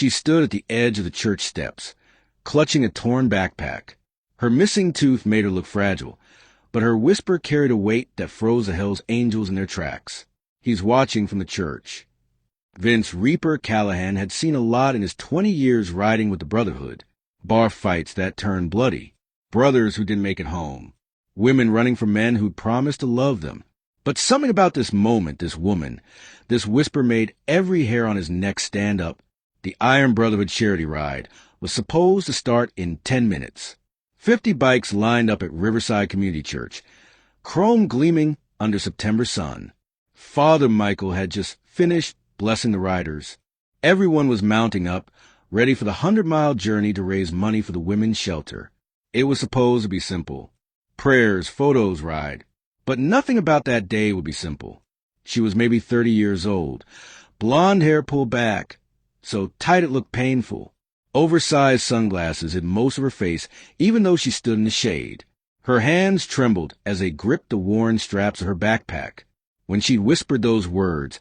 She stood at the edge of the church steps, clutching a torn backpack. Her missing tooth made her look fragile, but her whisper carried a weight that froze the Hell's Angels in their tracks. He's watching from the church. Vince Reaper Callahan had seen a lot in his 20 years riding with the Brotherhood. Bar fights that turned bloody. Brothers who didn't make it home. Women running from men who'd promised to love them. But something about this moment, this woman, this whisper made every hair on his neck stand up. The Iron Brotherhood charity ride was supposed to start in 10 minutes. 50 bikes lined up at Riverside Community Church, chrome gleaming under September sun. Father Michael had just finished blessing the riders. Everyone was mounting up, ready for the 100-mile journey to raise money for the women's shelter. It was supposed to be simple. Prayers, photos, ride. But nothing about that day would be simple. She was maybe 30 years old. Blonde hair pulled back, so tight it looked painful. Oversized sunglasses hid most of her face, even though she stood in the shade. Her hands trembled as they gripped the worn straps of her backpack. When she'd whispered those words,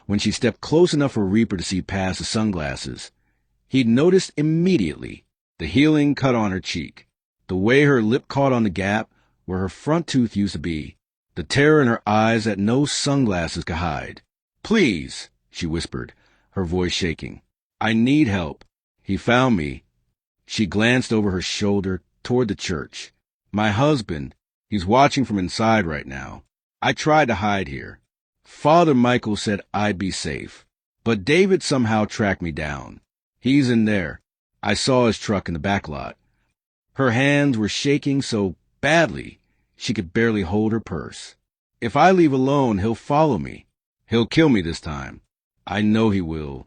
when she stepped close enough for Reaper to see past the sunglasses, he'd noticed immediately the healing cut on her cheek, the way her lip caught on the gap where her front tooth used to be, the terror in her eyes that no sunglasses could hide. "Please," she whispered, her voice shaking. "I need help." He found me. She glanced over her shoulder toward the church. "My husband, he's watching from inside right now. I tried to hide here. Father Michael said I'd be safe, but David somehow tracked me down. He's in there. I saw his truck in the back lot." Her hands were shaking so badly she could barely hold her purse. "If I leave alone, he'll follow me. He'll kill me this time. I know he will."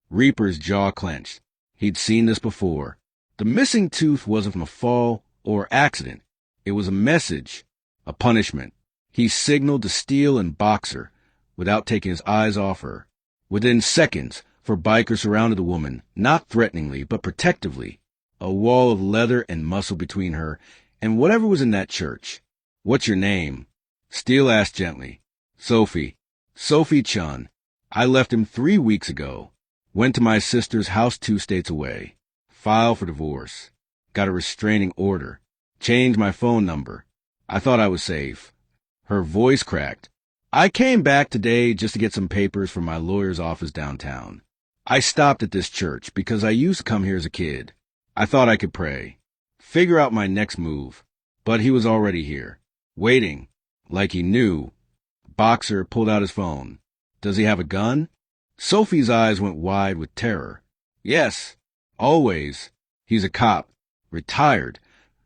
Reaper's jaw clenched. He'd seen this before. The missing tooth wasn't from a fall or accident. It was a message, a punishment. He signaled to Steele and Boxer without taking his eyes off her. Within seconds, four bikers surrounded the woman, not threateningly, but protectively. A wall of leather and muscle between her and whatever was in that church. "What's your name?" Steele asked gently. "Sophie. Sophie Chen. I left him 3 weeks ago. Went to my sister's house 2 states away. Filed for divorce. Got a restraining order. Changed my phone number. I thought I was safe." Her voice cracked. "I came back today just to get some papers from my lawyer's office downtown. I stopped at this church because I used to come here as a kid. I thought I could pray, figure out my next move. But he was already here, waiting, like he knew." Boxer pulled out his phone. "Does he have a gun?" Sophie's eyes went wide with terror. "Yes, always. He's a cop, retired,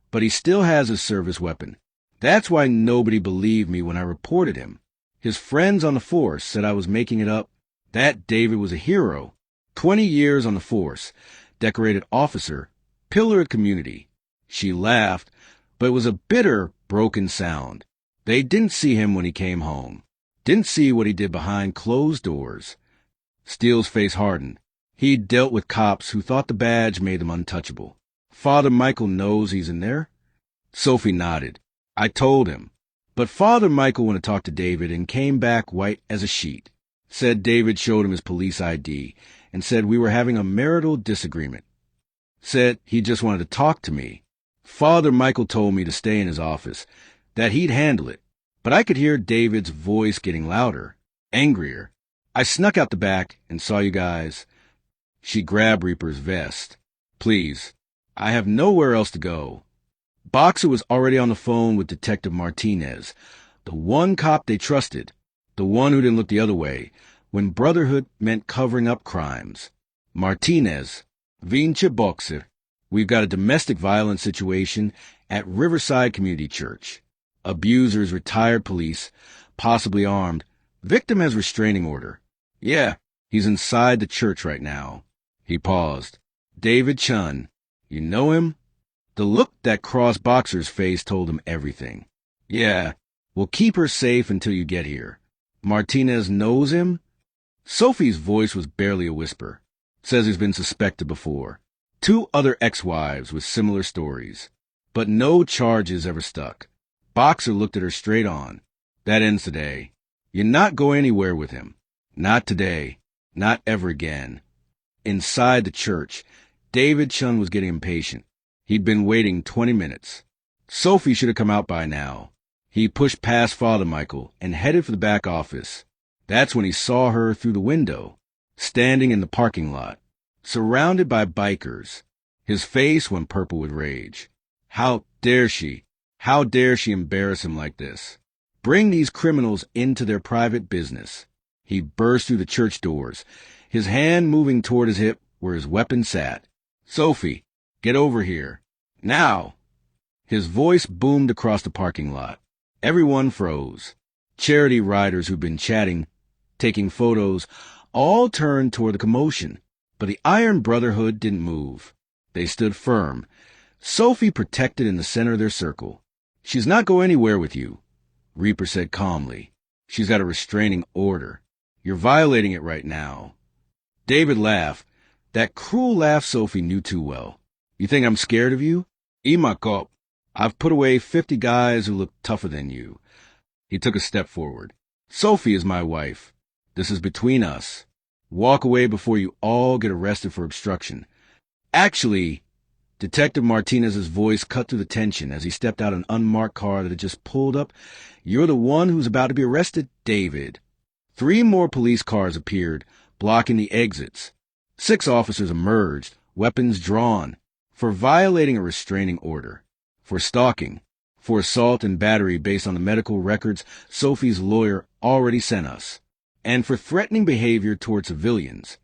but he still has his service weapon. That's why nobody believed me when I reported him. His friends on the force said I was making it up. That David was a hero. 20 years on the force, decorated officer, pillar of community." She laughed, but it was a bitter, broken sound. They didn't see him when he came home. Didn't see what he did behind closed doors. Steele's face hardened. He'd dealt with cops who thought the badge made them untouchable. "Father Michael knows he's in there?" Sophie nodded. "I told him. But Father Michael went to talk to David and came back white as a sheet. Said David showed him his police ID and said we were having a marital disagreement. Said he just wanted to talk to me. Father Michael told me to stay in his office, that he'd handle it. But I could hear David's voice getting louder, angrier. I snuck out the back and saw you guys." She grabbed Reaper's vest. "Please, I have nowhere else to go." Boxer was already on the phone with Detective Martinez, the one cop they trusted, the one who didn't look the other way when brotherhood meant covering up crimes. "Martinez, Vince Boxer, we've got a domestic violence situation at Riverside Community Church. Abusers, retired police, possibly armed. Victim has restraining order. Yeah, he's inside the church right now." He paused. "David Chen, you know him?" The look that crossed Boxer's face told him everything. "Yeah, we'll keep her safe until you get here." "Martinez knows him?" Sophie's voice was barely a whisper. "Says he's been suspected before. 2 other ex-wives with similar stories. But no charges ever stuck." Boxer looked at her straight on. "That ends today. You're not going anywhere with him. Not today. Not ever again." Inside the church, David Chen was getting impatient. He'd been waiting 20 minutes. Sophie should have come out by now. He pushed past Father Michael and headed for the back office. That's when he saw her through the window, standing in the parking lot, surrounded by bikers. His face went purple with rage. How dare she? How dare she embarrass him like this? Bring these criminals into their private business. He burst through the church doors, his hand moving toward his hip where his weapon sat. Sophie, get over here. Now! His voice boomed across the parking lot. Everyone froze. Charity riders who'd been chatting, taking photos, all turned toward the commotion. But the Iron Brotherhood didn't move. They stood firm, Sophie protected in the center of their circle. She's not going anywhere with you, Reaper said calmly. She's got a restraining order. You're violating it right now. David laughed. That cruel laugh Sophie knew too well. You think I'm scared of you? Eat my cup. I've put away 50 guys who look tougher than you. He took a step forward. Sophie is my wife. This is between us. Walk away before you all get arrested for obstruction. Actually, Detective Martinez's voice cut through the tension as he stepped out an unmarked car that had just pulled up. You're the one who's about to be arrested, David. 3 more police cars appeared, blocking the exits. 6 officers emerged, weapons drawn, for violating a restraining order, for stalking, for assault and battery based on the medical records Sophie's lawyer already sent us, and for threatening behavior toward civilians.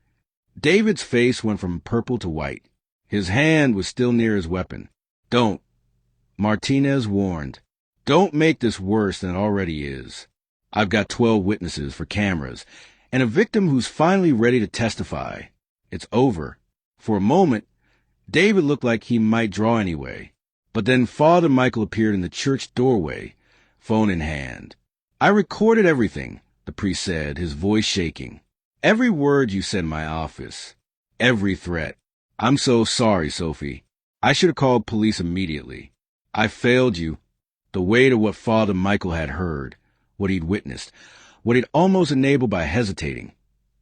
David's face went from purple to white. His hand was still near his weapon. Don't, Martinez warned. Don't make this worse than it already is. I've got 12 witnesses for cameras, and a victim who's finally ready to testify. It's over. For a moment, David looked like he might draw anyway. But then Father Michael appeared in the church doorway, phone in hand. I recorded everything, the priest said, his voice shaking. Every word you said in my office. Every threat. I'm so sorry, Sophie. I should have called police immediately. I failed you. The weight of what Father Michael had heard, what he'd witnessed, what he'd almost enabled by hesitating,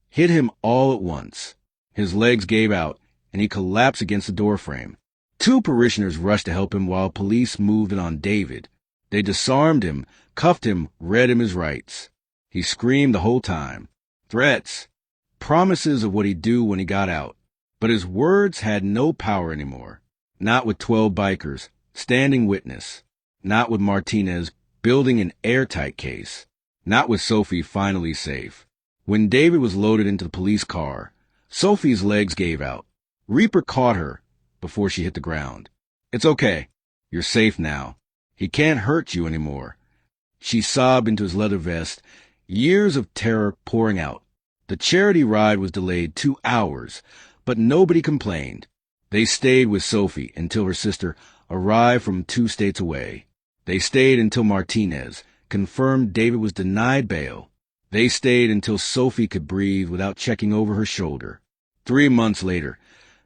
hit him all at once. His legs gave out, and he collapsed against the doorframe. 2 parishioners rushed to help him while police moved in on David. They disarmed him, cuffed him, read him his rights. He screamed the whole time. Threats. Promises of what he'd do when he got out. But his words had no power anymore. Not with 12 bikers, standing witness. Not with Martinez building an airtight case. Not with Sophie finally safe. When David was loaded into the police car, Sophie's legs gave out. Reaper caught her before she hit the ground. It's okay. You're safe now. He can't hurt you anymore. She sobbed into his leather vest, years of terror pouring out. The charity ride was delayed 2 hours, but nobody complained. They stayed with Sophie until her sister arrived from 2 states away. They stayed until Martinez confirmed David was denied bail. They stayed until Sophie could breathe without checking over her shoulder. 3 months later,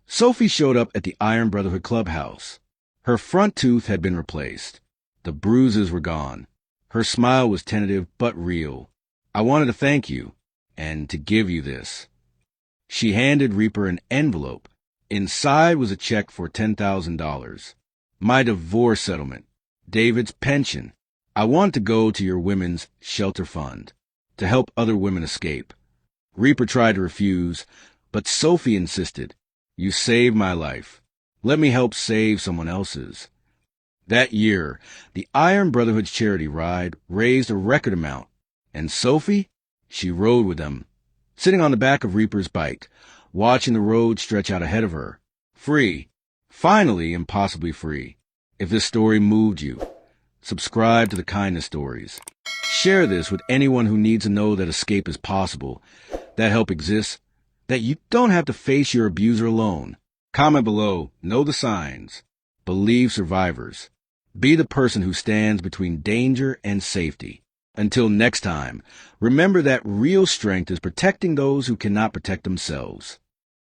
Sophie showed up at the Iron Brotherhood clubhouse. Her front tooth had been replaced. The bruises were gone. Her smile was tentative but real. I wanted to thank you, and to give you this. She handed Reaper an envelope. Inside was a check for $10,000. My divorce settlement. David's pension. I want to go to your women's shelter fund, to help other women escape. Reaper tried to refuse, but Sophie insisted. You saved my life. Let me help save someone else's. That year, the Iron Brotherhood's charity ride raised a record amount, and Sophie, she rode with them, sitting on the back of Reaper's bike, watching the road stretch out ahead of her. Free. Finally, impossibly free. If this story moved you, subscribe to the Kindness Stories. Share this with anyone who needs to know that escape is possible, that help exists, that you don't have to face your abuser alone. Comment below, know the signs. Believe survivors. Be the person who stands between danger and safety. Until next time, remember that real strength is protecting those who cannot protect themselves.